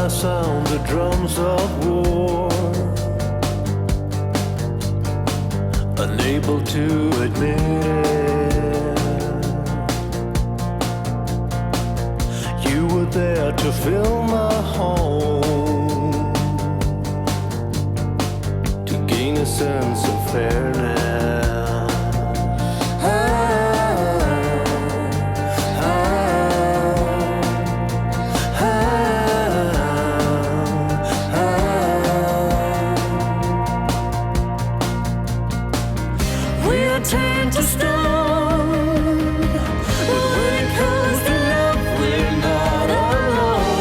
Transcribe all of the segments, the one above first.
I sound the drums of war, unable to admit it. You were there to fill my home, to gain a sense of fairness. Turned to stone, but when it comes to love, we're not alone.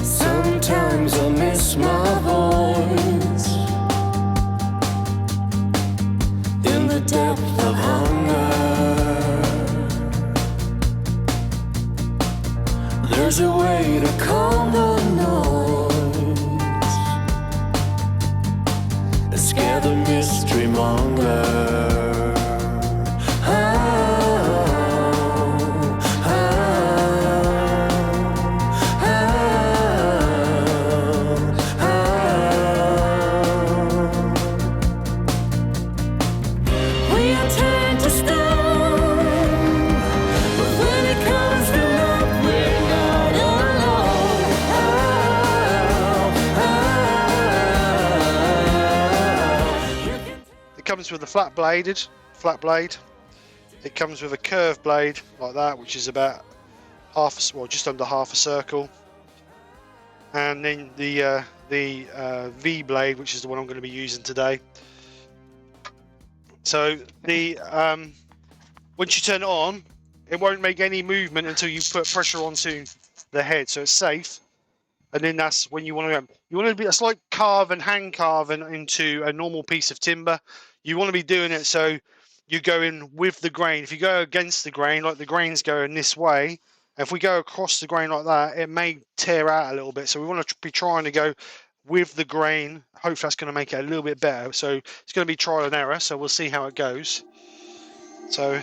Sometimes I miss my voice in the depth of hunger. There's a way to calm the noise and scare the mystery monger. We are turned to stone, but when it comes to love, we're not alone. It comes with a flat blade. It comes with a curved blade like that, which is about just under half a circle, and then the V blade, which is the one I'm going to be using today. So the once you turn it on, it won't make any movement until you put pressure onto the head, so it's safe. And then that's when you want to go. You want to be, it's like hand carving into a normal piece of timber. You want to be doing it so you go in with the grain. If you go against the grain, like the grain's going this way, if we go across the grain like that, it may tear out a little bit. So we want to be trying to go with the grain. Hopefully that's going to make it a little bit better. So it's going to be trial and error. So we'll see how it goes. So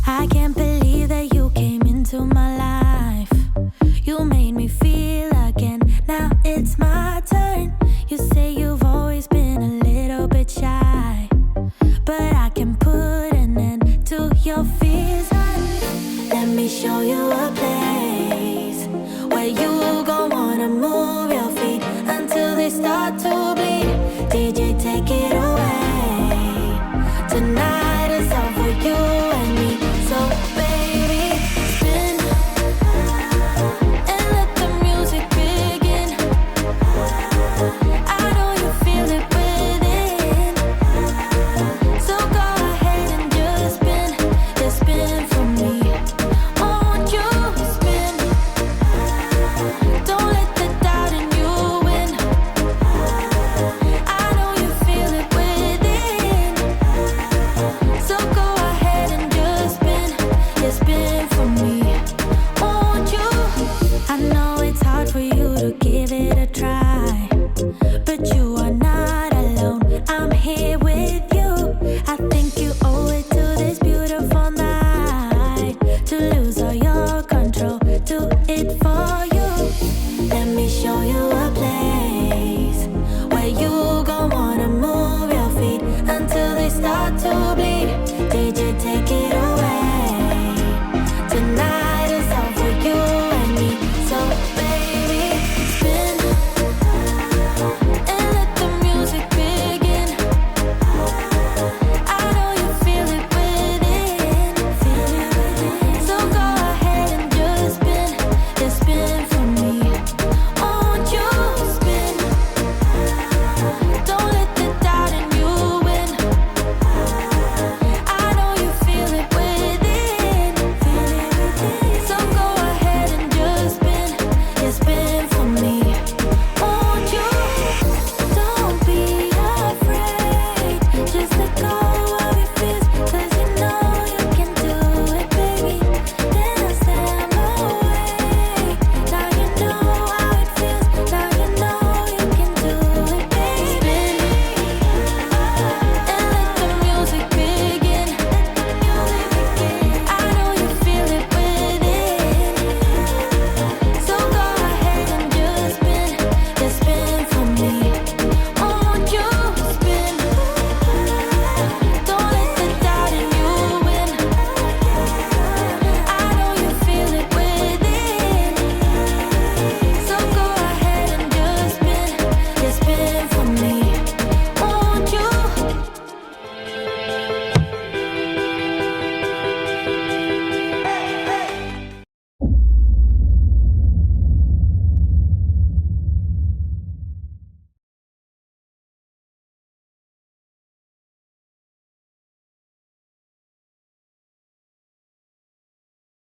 I can't believe that you came into my life. You made me feel again. Now it's my turn. You say you've always been a little bit shy, but I can put an end to your fears. Let me show you a place where you gon' wanna move your feet until they start to bleed. DJ, take it away. Tonight is all for you.